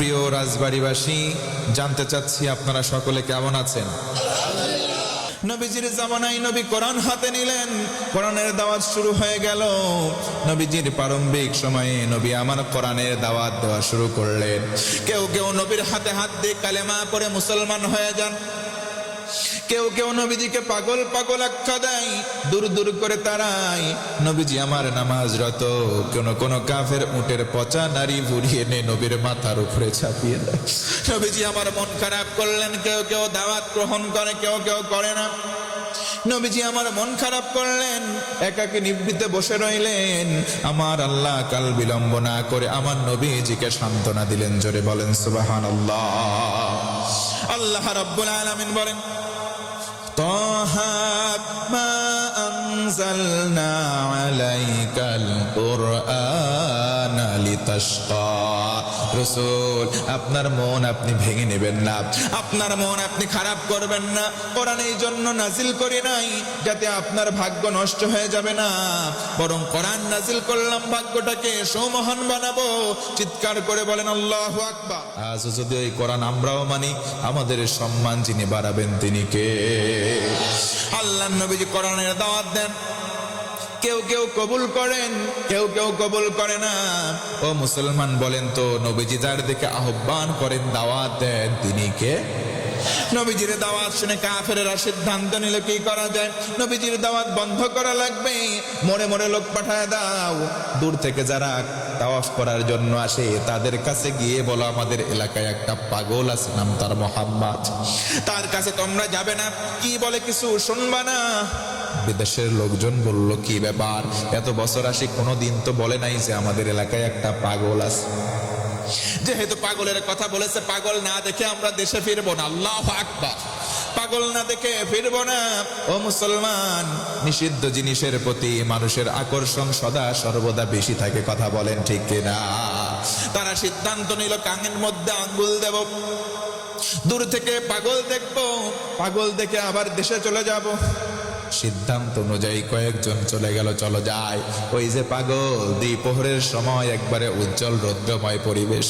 প্রিয় রাজবাড়িবাসী, জানতে চাচ্ছি আপনারা সকলে কেমন আছেন? নবীজির জামানায় নবী কোরআন হাতে নিলেন, কোরআনের দাওয়াত শুরু হয়ে গেল। নবীজির প্রারম্ভিক সময়ে নবী আমার কোরআনের দাওয়াত দেওয়া শুরু করলেন। কেউ কেউ নবীর হাতে হাত দিয়ে কালেমা পড়ে মুসলমান হয়ে যান, কেউ কেউ নবীজিকে পাগল পাগল আখ্যা দেয়, দূর দূর করে তারাই নবীজি আমার নামাজরত। কোন কাফের উটের পচা নারী ভুড়িয়ে এনে নবীর মাথার উপরে চাপিয়ে দেয়। নবীজি আমার মন খারাপ করলেন, কেউ কেউ দাওয়াত গ্রহণ করে, কেউ কেউ করে না। নবীজি আমার মন খারাপ করলেন, একাকী নিভৃতে বসে রইলেন। আমার আল্লাহ কাল বিলম্ব না করে আমার নবীজিকে সান্ত্বনা দিলেন। জোরে বলেন সুবহানাল্লাহ। আল্লাহ রাব্বুল আলামিন বলেন, তাহা মা আনজালনা আলাইকাল কুরআনা লিতাশকা। রাসূল, আপনার মন আপনি ভেঙে নেবেন না, আপনার মন আপনি খারাপ করবেন না। কোরআন এই জন্য নাজিল করি নাই যাতে আপনার ভাগ্য নষ্ট হয়ে যাবে না, বরং কোরআন নাজিল করলাম ভাগ্যটাকে সুমহান বানাবো। চিৎকার করে বলেন আল্লাহু আকবার। আজ যদি এই কোরআন আমরাও মানি, আমাদের সম্মান যিনি বাড়াবেন তিনি কে? আল্লাহর নবীজি কোরআনের দাওয়াত দেন, কেউ কেউ কবুল করেন, কেউ কেউ কবুল করে না। ও মুসলমান বলেন তো, নবীজি যার দিকে আহ্বান করেন, দাওয়াত দেন, তিনি কে? নবীজির দাওয়াত শুনে কাফেরেরা সিদ্ধান্ত নিল কি করা যায়। নবীজির দাওয়াত বন্ধ করা লাগবে, মোড়ে মোড়ে লোক পাঠায় দাও। দূর থেকে যারা তাওয়াফ করার জন্য আসে তাদের কাছে গিয়ে বলো, আমাদের এলাকায় একটা পাগল আছে, নাম তার মোহাম্মদ, তার কাছে তোমরা যাবে না। কি বলে কিছু শুনবা না? বিদেশের লোকজন বলল, কি ব্যাপার, এত বছর আসি কোনোদিন তো বলে নাই যে আমাদের এলাকায় একটা পাগল আছে। যেহেতু পাগলের কথা বলেছে, পাগল না দেখে আমরা দেশে ফিরবো না। আল্লাহু আকবার। পাগল না দেখে ফিরবো না। ও মুসলমান, নিষিদ্ধ জিনিসের প্রতি মানুষের আকর্ষণ সদা সর্বদা বেশি থাকে, কথা বলেন ঠিক কিনা? তারা সিদ্ধান্ত নিল কানের মধ্যে আঙ্গুল দেব, দূর থেকে পাগল দেখবো, পাগল দেখে আবার দেশে চলে যাব। সিদ্ধান্ত অনুযায়ী কয়েকজন চলে গেল, চলো যাই। ওই যে পাগল, দ্বিপ্রহরের সময় একবারে উজ্জ্বল রৌদ্রময় পরিবেশ,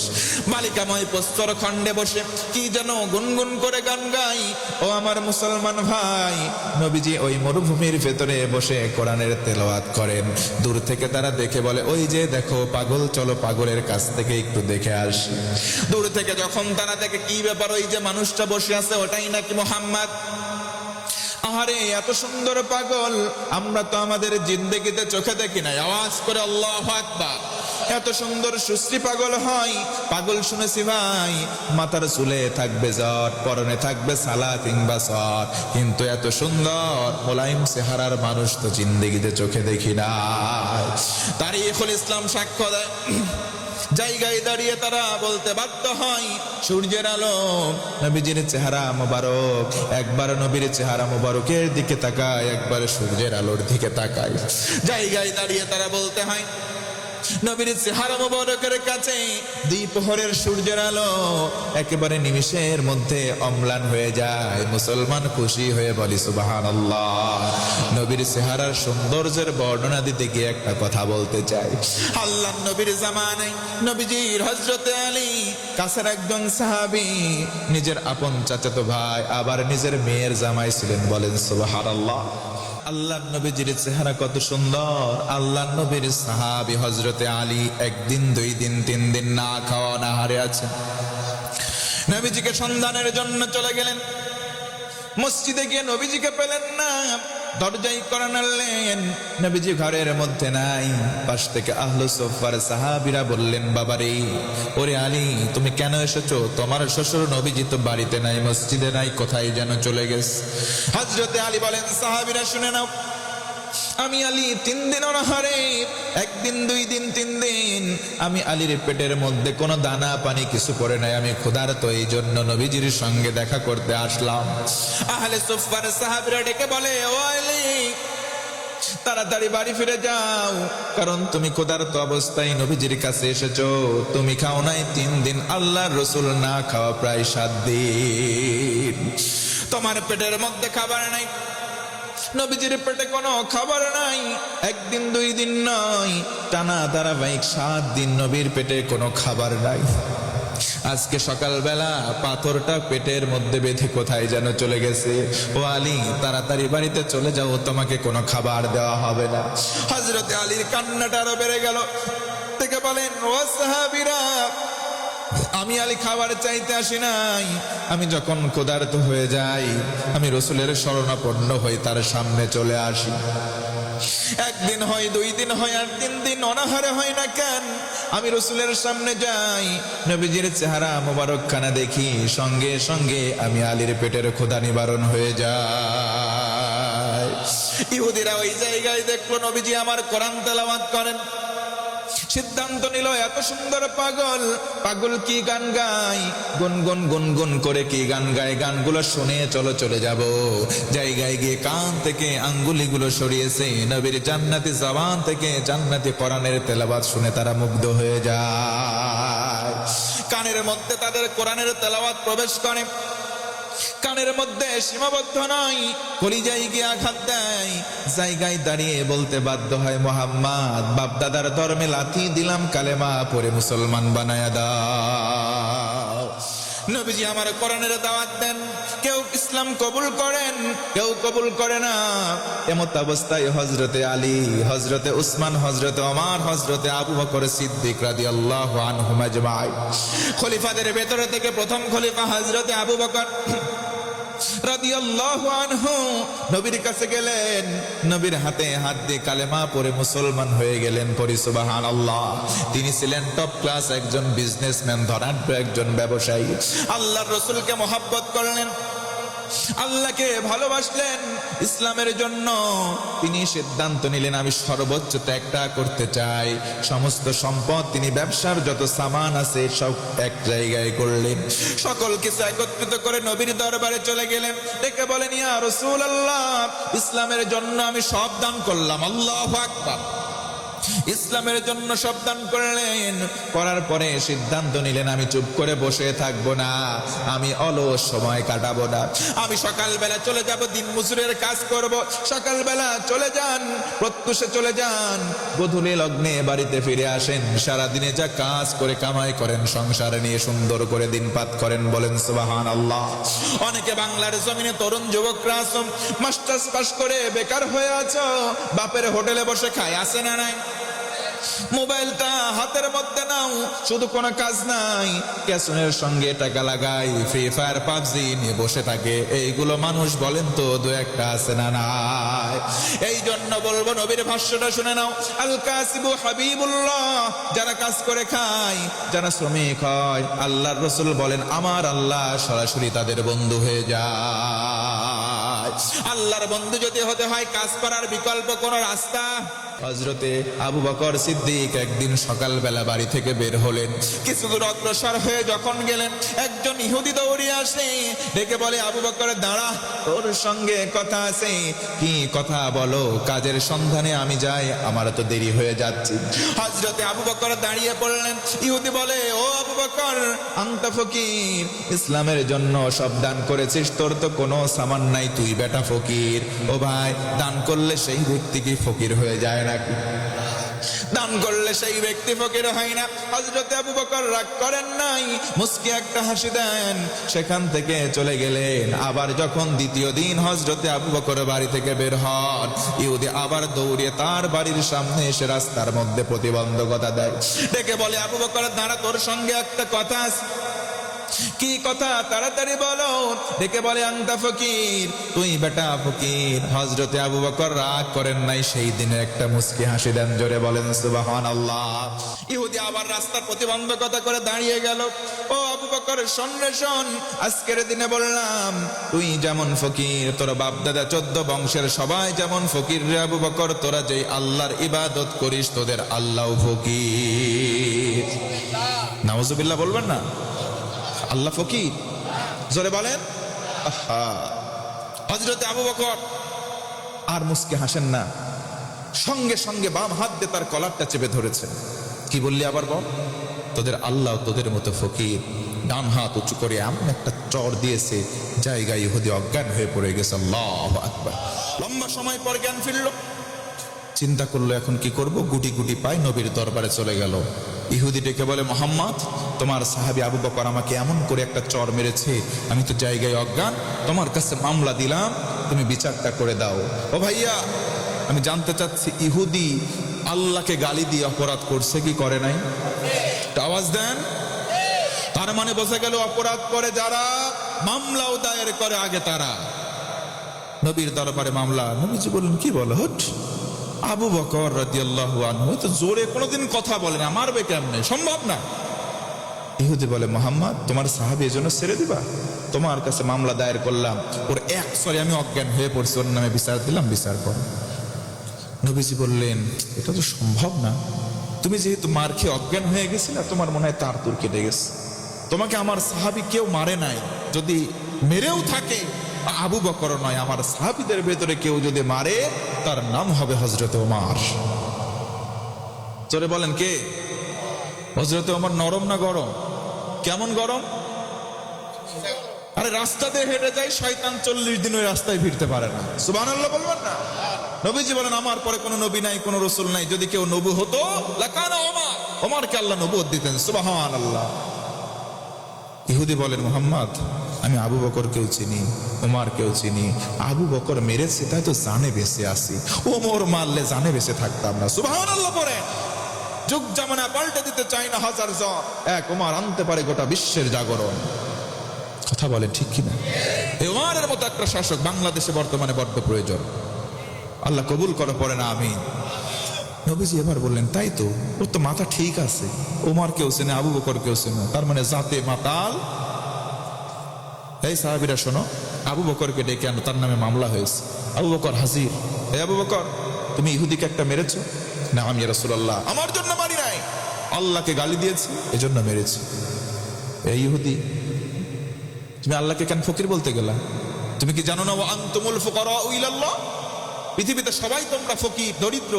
বালিকাময় প্রস্তর খণ্ডে বসে কি যেন গুনগুন করে গান গাই। ও আমার মুসলমান ভাই, নবীজি ওই মরুভূমির ভেতরে বসে কোরআনের তেলাওয়াত করেন। দূর থেকে তারা দেখে বলে, ওই যে দেখো পাগল, চলো পাগলের কাছ থেকে একটু দেখে আসি। দূর থেকে যখন তারা দেখে, কি ব্যাপার, ওই যে মানুষটা বসে আছে ওটাই নাকি মুহাম্মদ? আরে এত সুন্দর পাগল আমরা তো আমাদের জিন্দেগিতে চোখে দেখি নাই। আওয়াজ করে আল্লাহু আকবার। এত সুন্দর সুশ্রী পাগল হয়, পাগল শুনেছি ভাই, মাথার চুলে থাকবে জট, পরনে থাকবে সালা কিংবা সট, কিন্তু এত সুন্দর মোলায়েম চেহারার মানুষ তো জিন্দেগিতে চোখে দেখি না। তারিখুল ইসলাম সাক্ষ্য দেয়, জায়গায় দাঁড়িয়ে তারা বলতে বাধ্য হয়, সূর্যের আলো নবীজির চেহারা মোবারক। একবার নবীর চেহারা মোবারকের দিকে তাকায়, একবার সূর্যের আলোর দিকে তাকায়। জায়গায় দাঁড়িয়ে তারা বলতে হয়, নবীর চেহারা মোবারকের কাছে দ্বিপ্রহরের সূর্যের আলো একেবারে নিমিষের মধ্যে অম্লান হয়ে যায়। মুসলমান খুশি হয়ে বলি সুবহানাল্লাহ। নবীর চেহারার সৌন্দর্যের বর্ণনা দিতে গিয়ে একটা কথা বলতে চাই। আল্লাহর নবীর জামানায় নবীজির হযরতে আলী কাছের একজন সাহাবী, নিজের আপন চাচাতো ভাই আবার নিজের মেয়ের জামাই ছিলেন, বলেন সুবহানাল্লাহ। আল্লাহর নবীজির চেহারা কত সুন্দর। আল্লাহর নবীর সাহাবী হযরতে আলী একদিন, দুই দিন, তিন দিন না খাওয়া না হারে আছেন। নবীজিকে সন্ধানের জন্য চলে গেলেন। মসজিদে গিয়ে নবীজিকে পেলেন না, দরজায় কড়া নাড়লেন, নবীজি ঘরের মধ্যে নাই। পাশ থেকে আহলে সুফার সাহাবীরা বললেন, বাবারে, ওরে আলী, তুমি কেন এসেছো? তোমার শ্বশুর নবীজি তো বাড়িতে নাই, মসজিদে নাই, কোথায় যেন চলে গেছে। হযরতে আলী বলেন, সাহাবীরা শুনে নাও, আমি আলী 3 দিন অনাহারে, একদিন, 2 দিন, 3 দিন আমি আলীর পেটের মধ্যে কোনো দানা পানি কিছু পড়ে নাই, আমি ক্ষুধার্ত, এই জন্য নবীজির সঙ্গে দেখা করতে আসলাম। আহলে সুফার সাহাবীরা ডেকে বলে, ও আলী, তাড়াতাড়ি বাড়ি ফিরে যাও, কারণ তুমি ক্ষুধার্ত অবস্থায় নবীজির কাছে এসেছো। তুমি খাও নাই 3 দিন, আল্লাহর রাসূল না খাওয়া প্রায় 7 দিন। তোমার পেটের মধ্যে খাবার নাই, নবীজির পেটে কোনো খাবার নাই। একদিন, 2 দিন নয়, টানা ধারাবাহিক 7 দিন নবীর পেটে কোনো খাবার নাই। আজকে সকালবেলা পাথরটা পেটের মধ্যে বেঁধে কোথায় যেন চলে গেছে। ও আলী, তাড়াতাড়ি বাড়িতে চলে যাও, তোমাকে কোনো খাবার দেওয়া হবে না। হযরতে আলীর কান্নাটা আরো বেড়ে গেল। থেকে বলেন, ও সাহাবীরা, আমি আলী খাবার চাইতে আসি নাই। আমি যখন ক্ষুধার্ত হয়ে যাই, আমি রাসূলের শরণাপন্ন হই, তার সামনে চলে আসি। একদিন হয়, 2 দিন হয়, আর 3 দিন অনাহারে হয় না কেন, আমি রাসূলের সামনে যাই, নবীজির চেহারা মোবারক খানা দেখি, সঙ্গে সঙ্গে আমি আলীর পেটের ক্ষুধা নিবারণ হয়ে যায়। ইহুদিরা ওই জায়গায় দেখলো নবীজি আমার কোরআন তেলাওয়াত করেন। সিদ্ধান্ত নিল, এত সুন্দর পাগল কি গান গায়, গুনগুন গুনগুন করে কি গান গায়, গানগুলো শুনে চলে যাব। জায়গায় গিয়ে কান থেকে আঙ্গুলিগুলো সরিয়েছে, নবীর জান্নাতি জবান থেকে জান্নাতি কোরআনের তেলাওয়াত শুনে তারা মুগ্ধ হয়ে যায়। কানের মধ্যে তাদের কোরআনের তেলাওয়াত প্রবেশ করে, কানের মধ্যে সীমাবদ্ধ নয়, কলিজায় গিয়ে আঘাত দেয়। জায়গায় দাঁড়িয়ে বলতে বাধ্য হয়, মুহাম্মদ, বাপদাদার ধর্মে লাথি দিলাম, কালেমা পড়ে মুসলমান বানায়া দাও। নবীজি আমার কোরআনের দাওয়াত দেন, কেউ ইসলাম কবুল করেন, কেউ কবুল করে না। এমত অবস্থায় হযরতে আলী, হযরতে উসমান, হযরতে ওমর, হযরতে আবু বকর সিদ্দিক রাদিয়াল্লাহু আনহুম আজমাইন, খলিফাদের ভেতরে থেকে প্রথম খলিফা হযরতে আবু বকর রাদিয়াল্লাহু আনহু নবীর কাছে গেলেন, নবীর হাতে হাত দিয়ে কালেমা পড়ে মুসলমান হয়ে গেলেন। পড়ি সুবহানাল্লাহ। তিনি ছিলেন টপ ক্লাস একজন বিজনেসম্যান, ধনাঢ্য একজন ব্যবসায়ী। আল্লাহর রাসূলকে মহব্বত করলেন, আল্লাহকে ভালোবাসলেন, ইসলামের জন্য তিনি সিদ্ধান্ত নিলেন, আমি সর্বোচ্চ ত্যাগটা করতে চাই। সমস্ত সম্পদ, তিনি ব্যবসার যত সামান আছে সব এক জায়গায় করলেন। সকল কিছু একত্রিত করে নবীর দরবারে চলে গেলেন। ডেকে বলেন, ইয়া রাসূলুল্লাহ, ইসলামের জন্য আমি সব দান করলাম। আল্লাহু আকবার। ইসলামের জন্য সব দান করলেন। করার পরে সিদ্ধান্ত নিলেন, আমি চুপ করে বসে থাকবো না, আমি অলস সময় কাটাবো না। আমি সকালবেলা চলে যাব, দিন মজুরের কাজ করব। সকালবেলা চলে যান, প্রত্যুষে চলে যান, গোধূলি লগ্নে বাড়িতে ফিরে আসেন। সারাদিনে যা কাজ করে কামাই করেন, সংসার নিয়ে সুন্দর করে দিনপাত করেন। বলেন সুবহানাল্লাহ। অনেকে বাংলার জমিনে তরুণ যুবকরা আছো, মাস্টার্স পাস করে বেকার হয়ে আছো, বাপের হোটেলে বসে খায়, আছে না নাই? মোবাইলটা হাতের মধ্যে নাও, শুধু কোনো কাজ নাই, ক্যাসিনোর সঙ্গে টাকা লাগাই, ফ্রি ফায়ার, পাবজি নিয়ে বসে থাকে। এইগুলো মানুষ বলেন তো 2-1টা আছে না নাই? এই জন্য বলবো, নবীর ভাষ্যটা শুনে নাও। আল কাসিবু হাবিবুল্লাহ, যারা কাজ করে খায়, যারা শ্রমিক হয়, আল্লাহর রাসূল বলেন আমার আল্লাহ সরাসরি তাদের বন্ধু হয়ে যায়। আল্লাহর বন্ধু যদি হতে হয়, কাজ করার বিকল্প কোন রাস্তা? হযরতে আবু বকর সিদ্দিক একদিন সকালবেলা বাড়ি থেকে বের হলেন। কিছু দূর অগ্রসর হয়ে যখন গেলেন, একজন ইহুদি দৌড়িয়ে আসে, ডেকে বলে, আবু বকর দাঁড়া, তোর সঙ্গে কথা আছে। কি কথা বলো? কাজের সন্ধানে আমি যাই, আমার তো দেরি হয়ে যাচ্ছে। হযরতে আবু বকর দাঁড়িয়ে পড়লেন। ইহুদি বলে, ও আবু বকর, আনতা ফকির, ইসলামের জন্য সব দান করেছিস, তোর তো কোনো সামান নাই, তুই বেটা ফকির। ও ভাই, দান করলে সেই ব্যক্তি কি ফকির হয়ে যায় নাকি? দান করলে সেই ব্যক্তি ফকির হয় না। হযরতে আবু বকর রাগ করেন নাই, মুস্কি একটা হাসি দেন, সেখান থেকে চলে গেলেন। আবার যখন দ্বিতীয় দিন হযরতে আবু বকর বাড়ি থেকে বের হন, ইহুদি আবার দৌড়িয়ে তার বাড়ির সামনে এসে রাস্তার মধ্যে প্রতিবন্ধকতা দেয়। ডেকে বলে, আবু বকর দাঁড়া, তোর সঙ্গে একটা কথা আছে। কি কথা? তাড়াতাড়ি বলো। ডেকে বলে, আনতা ফকির, তুই বেটা ফকির। হযরতে আবু বকর রাগ করেন নাই, সেই দিনে একটা মুস্কি হাসি দেন। জোরে বলেন সুবহানাল্লাহ। ইহুদি আবার রাস্তার প্রতিবন্ধকতা করে দাঁড়িয়ে গেল। ও আবু বকর, শোন, আজকের দিনে বললাম, তুই যেমন ফকির, তোর বাপ দাদা 14 বংশের সবাই যেমন ফকির রে আবু বকর, তোরা যেই আল্লাহর ইবাদত করিস, তোদের আল্লাহও ফকির। নাউজুবিল্লাহ বলবেন না? আল্লাহ ফকির, জোরে বলেন। হযরতে আবু বকর আর মুস্কি হাসেন না, সঙ্গে সঙ্গে বাম হাত দিয়ে তার কলারটা চেপে ধরেছেন। কি বললি আবার বল? তোদের আল্লাহ তোদের মতো ফকির। ডান হাত উঁচু করে এমন একটা চড় দিয়েছে, জায়গায় ইহুদি অজ্ঞান হয়ে পড়ে গেছে। আল্লাহু আকবার। লম্বা সময় পর জ্ঞান ফিরল। চিন্তা করলো এখন কি করব, গুটি গুটি পায় নবীর দরবারে চলে গেল। ইহুদি ডেকে বলে, মোহাম্মদ, তোমার সাহাবী আবু বকর আমাকে এমন করে একটা চর মেরেছে, আমি তো জায়গায় অজ্ঞান, তোমার কাছে মামলা দিলাম, তুমি বিচারটা করে দাও। ও ভাইয়া, আমি জানতে চাচ্ছি ইহুদি আল্লাহকে গালি দিয়ে অপরাধ করছে কি করে নাই? আওয়াজ দেন। তার মানে বোঝা গেল অপরাধ করে যারা, মামলাও দায়ের করে আগে তারা। নবীর দরবারে মামলা। নবীজি বললেন, কি বলো? হট, আবু বকর রাদিয়াল্লাহু আনহু তো জোরে কোনোদিন কথা বলে না, মারবে কেমনে? সম্ভব না। ইহুদি বলে, মোহাম্মদ, তোমার সাহাবী এজন্য ছেড়ে দিবা? তোমার কাছে মামলা দায়ের করলাম, ওর এক সরি আমি অজ্ঞান হয়ে পড়ছি, ওর নামে বিচার দিলাম, বিচার কর। নবীজি বললেন, এটা তো সম্ভব না। তুমি যেহেতু মার খেয়ে অজ্ঞান হয়ে গেছিলা, তোমার মনে হয় তার তুর কেটে গেছে। তোমাকে আমার সাহাবী কেউ মারে নাই, যদি মেরেও থাকে আবু বকর নয়, আমার সাহাবীদের ভেতরে কেউ যদি মারে তার নাম হবে হযরত ওমর। জোরে বলেন কে? হযরত ওমর। নরম না গরম? কেমন গরম? আরে রাস্তা দিয়ে হেঁটে যায় শয়তান, 40 দিন ওই রাস্তায় ফিরতে পারে না। সুবহানাল্লাহ বলবেন না? নবীজি বলেন, আমার পরে কোনো নবী নাই, কোনো রাসূল নাই, যদি কেউ নবী হতো লাকানা ওমর, ওমরকে আল্লাহ নবুয়ত দিতেন। সুবহানাল্লাহ। ইহুদি বলেন, মুহাম্মদ, আমি আবু বকরকেও চিনি, ওমরকেও চিনি। আবু বকর মেরেছে তাই তো জানে বেঁচে আছি, ওমর মারলে জানে বেঁচে থাকতাম না। সুবহানাল্লাহ পড়ে। যুগ জামানা পাল্টে দিতে চাই না হাজার জন, এক ওমর আনতে পারে গোটা বিশ্বের জাগরণ। কথা বলে ঠিক কিনা? এই ওমরের মতো একটা শাসক বাংলাদেশে বর্তমানে বড্ড প্রয়োজন। আল্লাহ কবুল করে, পড়ে না আমিন। নবীজি এবার বললেন, তাই তো, ওর তো মাথা ঠিক আছে, ওমর কেউ চেনে, আবু বকর কেউ চেনে, তার মানে জাতে মাতাল। এই সাহাবীরা শোনো, আবু বকরকে ডেকে আনো, তার নামে মামলা হয়েছে। আবু বকর হাজির। এই আবু বকর, তুমি ইহুদিকে একটা মেরেছো? না আমি রাসূলুল্লাহ, আমার জন্য মারি নাই, আল্লাহকে গালি দিয়েছি এজন্য মেরেছি। এই ইহুদি, তুমি আল্লাহকে কেন ফকির বলতে গেলা? তুমি কি জানো না ওয়া আনতুমুল ফুকারাউ ইলাল্লাহ? পৃথিবীতে সবাই তোমরা ফকির, দরিদ্র,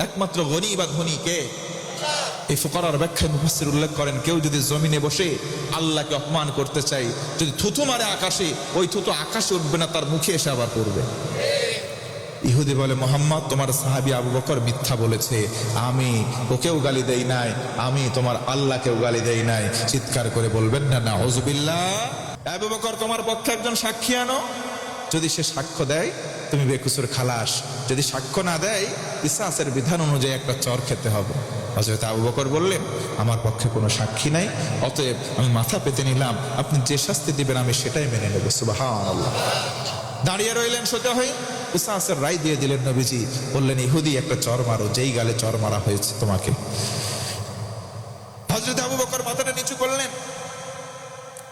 একমাত্র গনি বা ধনী কে? এই ফুকারার ব্যাখ্যায় মুফাসসির উল্লেখ করেন, কেউ যদি জমিনে বসে আল্লাহকে অপমান করতে চায়, যদি থুথু মারে আকাশে, ওই থুথু আকাশে উঠবে না, তার মুখে এসে আবার পড়বে। ইহুদি বলে, মুহাম্মদ, তোমার সাহাবী আবু বকর মিথ্যা বলেছে, আমি ওকেও গালি দেই নাই, আমি তোমার আল্লাহকেও গালি দেই নাই। চিৎকার করে বলবেন না নাউযুবিল্লাহ। আবু বকর, তোমার পক্ষে একজন সাক্ষী আনো, যদি সে সাক্ষ্য দেয় তুমি বেকসুর খালাস, যদি সাক্ষ্য না দেয় কিসাসের বিধান অনুযায়ী একটা চর খেতে হবে। হযরত আবু বকর বললেন, আমার পক্ষে কোনো সাক্ষী নাই, অতএব আমি মাথা পেতে নিলাম, আপনি যে শাস্তি দিবেন আমি সেটাই মেনে নেব। সুবহানাল্লাহ। দাঁড়িয়ে রইলেন সোজা হয়ে, কিসাসের রায় দিয়ে দিলেন। নবীজি বললেন, ইহুদি একটা চর মারো, যেই গালে চর মারা হয়েছে তোমাকে। হযরত আবু বকর মাথাটা নিচু করলেন,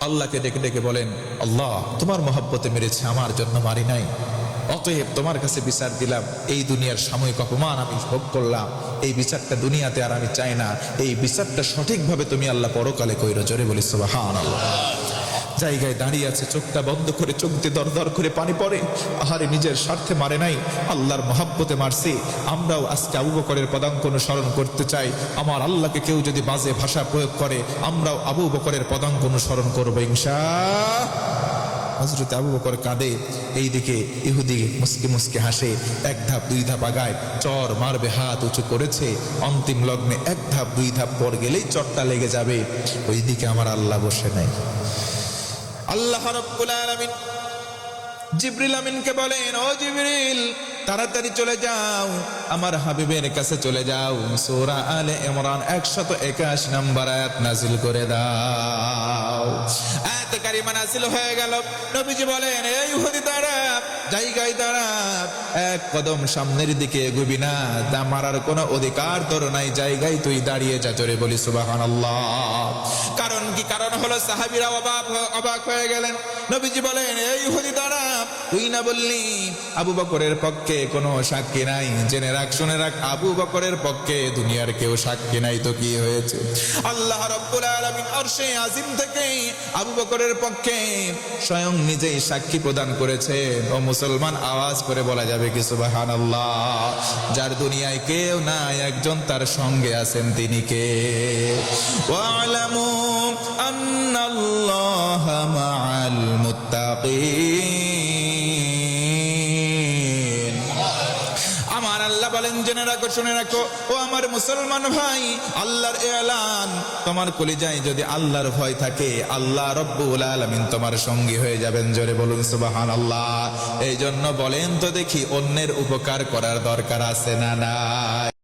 আল্লাহকে ডেকে ডেকে বলেন, আল্লাহ, তোমার মহব্বতে মেরেছে, আমার জন্য মারি নাই, অতএব তোমার কাছে বিচার দিলাম, এই দুনিয়ার সাময়িক অপমান আমি ভোগ করলাম, এই বিচারটা দুনিয়াতে আর আমি চাই না, এই বিচারটা সঠিকভাবে তুমি আল্লাহ পরকালে কইরো। জোরে বলি সুবহানাল্লাহ। জায়গায় দাঁড়িয়ে আছে, চোখটা বন্ধ করে, চোখ দিয়ে দর দর করে পানি পড়ে। আহারে, নিজের স্বার্থে মারে নাই, আল্লাহর মহব্বতে মারছে। আমরাও আজকে আবু বকরের পদাঙ্ক অনুসরণ করতে চাই। আমার আল্লাহকে কেউ যদি বাজে ভাষা প্রয়োগ করে, আমরাও আবু বকরের পদাঙ্ক অনুসরণ করবো ইনশাআল্লাহ। হযরত আবু বকর কাঁদে, এইদিকে ইহুদি মুস্কি মুস্কি হাসে। এক ধাপ দুই ধাপ আগায়, চর মারবে, হাত উঁচু করেছে। অন্তিম লগ্নে এক ধাপ দুই ধাপ পর গেলেই চরটা লেগে যাবে। ওইদিকে আমার আল্লাহ বসে নাই। আল্লাহ রাব্বুল আলামিন জিবরিল আমিনকে বলেন, ও জিবরিল, তাড়াতাড়ি চলে যাও, আমার হাবিবের কাছে চলে যাও, সূরা আলে ইমরান 181 নম্বর আয়াত নাযিল করে দাও। আয়াতে কারিমা নাযিল হয়ে গেল। নবীজি বলেন, এই ইহুদি দাঁড়া, জায়গায় দাঁড়া, এক কদম সামনের দিকে এগোবি না, তা মারার কোনো অধিকার তোর নাই, জায়গায় তুই দাঁড়িয়ে যা। জোরে বলি সুবহানাল্লাহ। কারণ কি? কারণ হলো সাহাবীরা অবাক হয়ে গেলেন। নবীজি বলেন, এই ইহুদি দাঁড়া, তুই না বললি আবু বকরের পক্ষে কোনো সাক্ষী নাই? জেনে রাখ, শুনে রাখ, আবু বকরের পক্ষে দুনিয়ার কেউ সাক্ষী নাই। তো কি হয়েছে? আল্লাহ রাব্বুল আলামিন আরশে আজিম থেকে আবু বকরের পক্ষে স্বয়ং নিজেই সাক্ষী প্রদান করেছে। ও মুসলমান, আওয়াজ করে বলা যাবে কি সুবহানাল্লাহ? যার দুনিয়ায় কেউ নাই, একজন তার সঙ্গে আছেন, তিনি কে? ওয়ালামু আন্নাল্লাহা মাআল মুত্তাকিন। আমার আল্লাহ বলেন, বলেন, জেনে রাখো, শুনে রাখো ও আমার মুসলমান ভাই, আল্লাহর এলান, তোমার কলিজায় যদি আল্লাহর ভয় থাকে, আল্লাহ রব্বুল আলামিন তোমার সঙ্গী হয়ে যাবেন। জোরে বলুন সুবহানাল্লাহ। এই জন্য বলেন তো দেখি, অন্যের উপকার করার দরকার আছে না নাই?